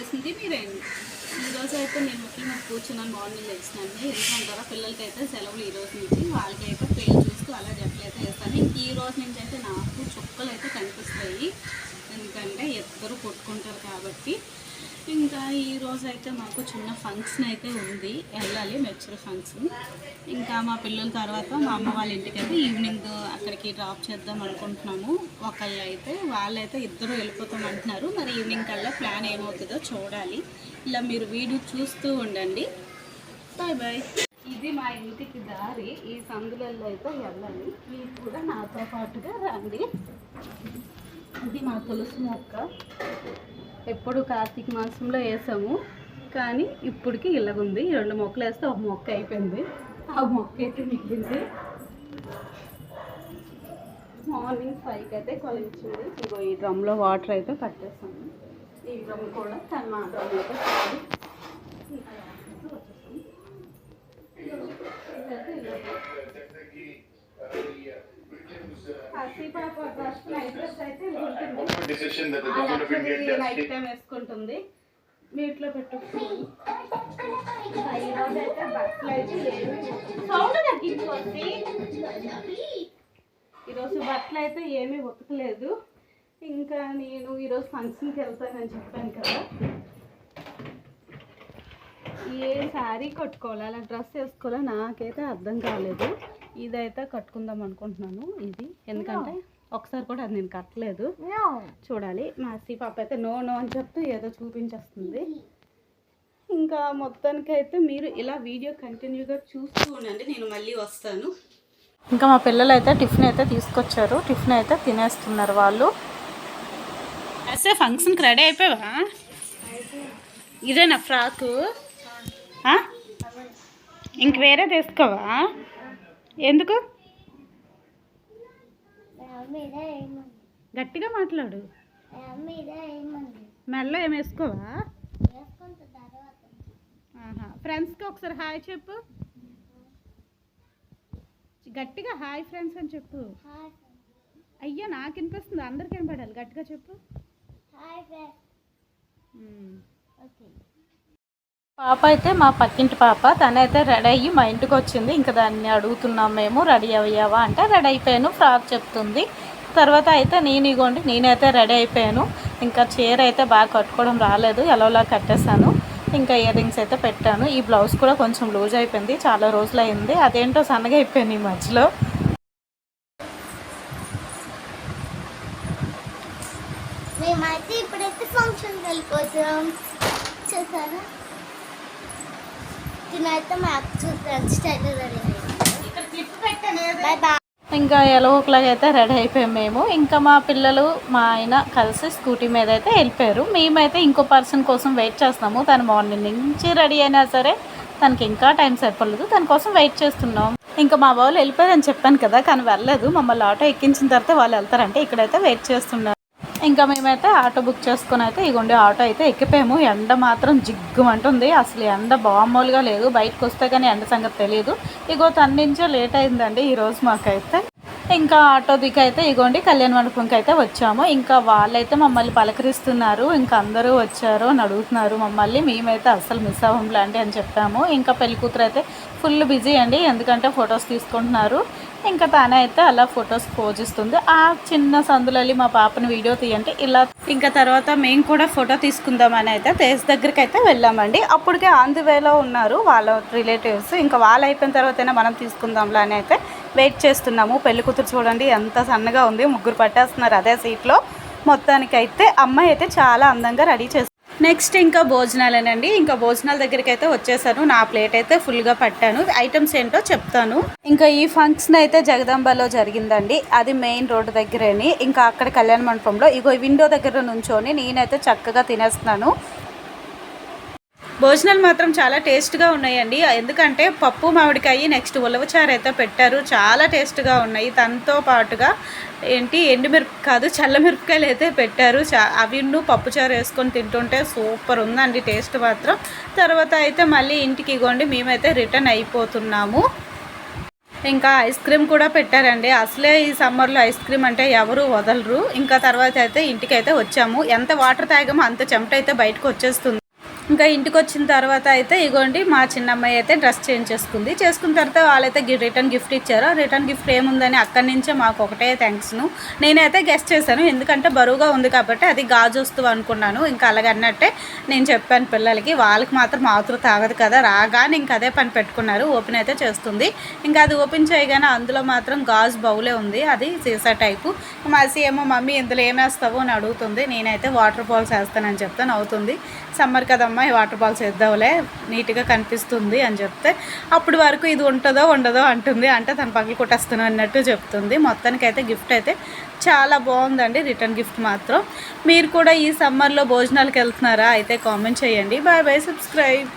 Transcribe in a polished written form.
చేసింది మీరేంటి. ఈరోజు అయితే నేను ముఖ్యంగా కూర్చున్నాను. మార్నింగ్ లేచినాను. ఎందుకంటారా పిల్లలకైతే సెలవులు ఈ రోజు నుంచి. వాళ్ళకైతే పేరు చూస్తూ అలా జట్లు అయితే వేస్తాను. ఇంక ఈ రోజు నుంచి అయితే నాకు చుక్కలు అయితే కనిపిస్తాయి. ఎందుకంటే ఇద్దరు కొట్టుకుంటారు కాబట్టి. ఇంకా ఈరోజు అయితే మాకు చిన్న ఫంక్షన్ అయితే ఉంది, వెళ్ళాలి, మెచ్యూర్ ఫంక్షన్. ఇంకా మా పిల్లల తర్వాత మా అమ్మ వాళ్ళ ఇంటికి అయితే ఈవినింగ్ అక్కడికి డ్రాప్ చేద్దాం అనుకుంటున్నాము. ఒకళ్ళు అయితే వాళ్ళైతే ఇద్దరు వెళ్ళిపోతాం అంటున్నారు. మరి ఈవినింగ్ కల్లా ప్లాన్ ఏమవుతుందో చూడాలి. ఇలా మీరు వీడియో చూస్తూ ఉండండి. Bye bye. ఇది మా ఇంటికి దారి. ఈ సందులలో అయితే వెళ్ళాలి. మీరు కూడా నాతో పాటుగా రండి. ఇది మా తులసి మొక్క. ఎప్పుడు కార్తీక మాసంలో వేసాము, కానీ ఇప్పటికి ఇలాగుంది. 2 మొక్కలు వేస్తే ఒక మొక్క అయిపోయింది. ఆ మొక్క అయితే మిగిలింది. మార్నింగ్ 5కి అయితే కొలిచింది. ఇగో ఈ డ్రమ్లో వాటర్ అయితే పట్టేస్తాము. ఈ డ్రమ్ కూడా తను మా డ్రమ్ అయితే కాదు. వేసుకుంటుంది. మీట్లో పెట్టుకుంటుంది. ఈరోజు అయితే బట్టలు అయితే ఈరోజు బట్టలు అయితే ఏమీ ఉతకలేదు. ఇంకా నేను ఈరోజు ఫంక్షన్కి వెళ్తానని చెప్పాను కదా. ఏ శారీ కట్టుకోవాలి, అలా డ్రెస్ వేసుకోవాలో నాకైతే అర్థం కాలేదు. ఇదైతే కట్టుకుందాం అనుకుంటున్నాను. ఇది ఎందుకంటే ఒకసారి కూడా అది నేను కట్టలేదు. చూడాలి. మా పాప అయితే నో నో అని చెప్తూ ఏదో చూపించేస్తుంది. ఇంకా మొత్తానికి అయితే మీరు ఇలా వీడియో కంటిన్యూగా చూస్తూ ఉండండి. నేను మళ్ళీ వస్తాను. ఇంకా మా పిల్లలు అయితే టిఫిన్ అయితే తీసుకొచ్చారు. టిఫిన్ అయితే తినేస్తున్నారు వాళ్ళు. అసలు ఫంక్షన్కి రెడీ అయిపోయావా? ఇదేనా ఫ్రాకు? ఇంక వేరే తీసుకోవా? ఎందుకు? గట్టిగా మాట్లాడు. మెల్లో ఏం వేసుకోవా? ఫ్రెండ్స్కి ఒకసారి హాయ్ చెప్పు. గట్టిగా హాయ్ ఫ్రెండ్స్ అని చెప్పు. అయ్యా నాకు వినిపిస్తుంది, అందరికి వినపడాలి. గట్టిగా చెప్పు. పాప అయితే మా పక్కింటి పాప, తనైతే రెడీ అయ్యి మా ఇంటికి వచ్చింది. ఇంకా దాన్ని అడుగుతున్నాం మేము, రెడీ అయ్యావా అంటే రెడీ అయిపోయాను ఫ్రాక్ చెప్తుంది. తర్వాత అయితే నేనైతే రెడీ అయిపోయాను. ఇంకా చీర అయితే బాగా కట్టుకోవడం రాలేదు, ఎలాలా కట్టేశాను. ఇంకా ఇయర్ రింగ్స్ అయితే పెట్టాను. ఈ బ్లౌజ్ కూడా కొంచెం లూజ్ అయిపోయింది, చాలా రోజులు అయింది. అదేంటో సన్నగా అయిపోయాను ఈ మధ్యలో. మేమైతే ఇప్పుడైతే ఫంక్షన్కి వెళ్ళిపోతాం. చూసారా? తినైతే మా స్టైల్ రెడీ అయ్యింది. ఇంకా ఎలా ఒకలాగా అయితే రెడీ అయిపోయాం మేము. ఇంకా మా పిల్లలు మా ఆయన కలిసి స్కూటీ మీద అయితే వెళ్ళిపోయారు. మేమైతే ఇంకో పర్సన్ కోసం వెయిట్ చేస్తున్నాము. తను మార్నింగ్ నుంచి రెడీ అయినా సరే తనకి ఇంకా టైం సరిపోలేదు, తన కోసం వెయిట్ చేస్తున్నాం. ఇంకా మా వాళ్ళు వెళ్ళిపోయారని చెప్పాను కదా, కానీ వెళ్ళలేదు. మమ్మల్ని ఆటో ఎక్కించిన తర్వాత వాళ్ళు వెళ్తారంటే ఇక్కడైతే వెయిట్ చేస్తున్నారు. ఇంకా మేమైతే ఆటో బుక్ చేసుకుని అయితే ఇగోండి ఆటో అయితే ఎక్కిపోయాము. ఎండ మాత్రం జిగ్గుమంటుంది. అసలు ఎండ మామూలుగా లేదు. బయటకు వస్తే కానీ ఎండ సంగతి తెలియదు. ఇగో తన్నించే లేట్ అయిందండి ఈరోజు మాకైతే. ఇంకా ఆటో దిగి అయితే ఇగోండి కళ్యాణ మండపంకి అయితే వచ్చాము. ఇంకా వాళ్ళైతే మమ్మల్ని పలకరిస్తున్నారు. ఇంకా అందరూ వచ్చారు అని అడుగుతున్నారు మమ్మల్ని. మేమైతే అస్సలు మిస్ అవ్వంలాంటి అని చెప్పాము. ఇంకా పెళ్లి కూతురు అయితే ఫుల్ బిజీ అండి, ఎందుకంటే ఫొటోస్ తీసుకుంటున్నారు. ఇంకా తానే అయితే అలా ఫొటోస్ పోజ్ ఇస్తుంది. ఆ చిన్న సందులల్లి మా పాపని వీడియో తీయండి ఇలా. ఇంకా తర్వాత మేము కూడా ఫోటో తీసుకుందామని అయితే తేజ్ దగ్గరికి అయితే వెళ్ళామండి. అప్పటికే ఆన్ ది వేలో ఉన్నారు వాళ్ళ రిలేటివ్స్. ఇంకా వాళ్ళు అయిపోయిన తర్వాతైనా మనం తీసుకుందాంలా అని అయితే వెయిట్ చేస్తున్నాము. పెళ్లి కూతురు చూడండి ఎంత సన్నగా ఉంది, 3 పట్టేస్తున్నారు అదే సీట్లో. మొత్తానికైతే అమ్మాయి అయితే చాలా అందంగా రెడీ చేస్తుంది. నెక్స్ట్ ఇంకా భోజనాలేనండి. ఇంకా భోజనాల దగ్గరికి అయితే వచ్చేసాను. నా ప్లేట్ అయితే ఫుల్గా పట్టాను. ఐటమ్స్ ఏంటో చెప్తాను. ఇంకా ఈ ఫంక్షన్ అయితే జగదాంబలో జరిగిందండి. అది మెయిన్ రోడ్డు దగ్గరేని. ఇంకా అక్కడ కళ్యాణ మండపంలో ఇగో విండో దగ్గర నుంచొని నేనైతే చక్కగా తినేస్తున్నాను. భోజనాలు మాత్రం చాలా టేస్ట్గా ఉన్నాయండి. ఎందుకంటే పప్పు మామిడికాయ నెక్స్ట్ ఉలవచారు అయితే పెట్టారు, చాలా టేస్ట్గా ఉన్నాయి. దాంతో పాటుగా చల్లమిరపకాయలు అయితే పెట్టారు. అవిన్ను పప్పుచారు వేసుకొని తింటుంటే సూపర్ ఉందండి టేస్ట్ మాత్రం. తర్వాత అయితే మళ్ళీ ఇంటికి ఇగోండి మేమైతే రిటర్న్ అయిపోతున్నాము. ఇంకా ఐస్ క్రీమ్ కూడా పెట్టారండి. అసలే ఈ సమ్మర్లో ఐస్ క్రీమ్ అంటే ఎవరు వదలరు. ఇంకా తర్వాత అయితే ఇంటికైతే వచ్చాము. ఎంత వాటర్ తాగామో అంత చెమట అయితే బయటకు వచ్చేస్తుంది. ఇంకా ఇంటికి వచ్చిన తర్వాత అయితే ఇగోండి మా చిన్నమ్మాయి అయితే డ్రెస్ చేంజ్ చేసుకున్న తర్వాత వాళ్ళైతే రిటర్న్ గిఫ్ట్ ఇచ్చారు. రిటర్న్ గిఫ్ట్ ఏముందని అక్కడి నుంచే మాకు ఒకటే థ్యాంక్స్ను నేనైతే గెస్ట్ చేశాను. ఎందుకంటే బరువుగా ఉంది కాబట్టి అది గాజు వస్తువు అనుకున్నాను. ఇంకా అలాగ అన్నట్టే నేను చెప్పాను పిల్లలకి. వాళ్ళకి మాత్రం ఆతురు తాగదు కదా, రాగానే ఇంకా అదే పని పెట్టుకున్నారు. ఓపెన్ అయితే చేస్తుంది. ఇంకా అది ఓపెన్ చేయగానే అందులో మాత్రం గాజు బౌలే ఉంది, అది సీసా టైపు. మాసి ఏమో మమ్మీ ఇందులో ఏమేస్తావు అని అడుగుతుంది. నేనైతే వాటర్ బాల్స్ వేస్తానని చెప్తాను. అవుతుంది సమ్మర్ కదమ్మా ఈ వాటర్ బాల్స్ వేద్దాంలే నీట్గా కనిపిస్తుంది అని చెప్తే అప్పటి వరకు ఇది ఉంటుందో ఉండదో అంటుంది. అంటే తను పగిలి కొట్టేస్తాను అన్నట్టు చెప్తుంది. మొత్తానికైతే గిఫ్ట్ అయితే చాలా బాగుందండి. రిటర్న్ గిఫ్ట్ మాత్రం. మీరు కూడా ఈ సమ్మర్లో భోజనాలకు వెళ్తున్నారా అయితే కామెంట్ చేయండి. Bye bye, subscribe.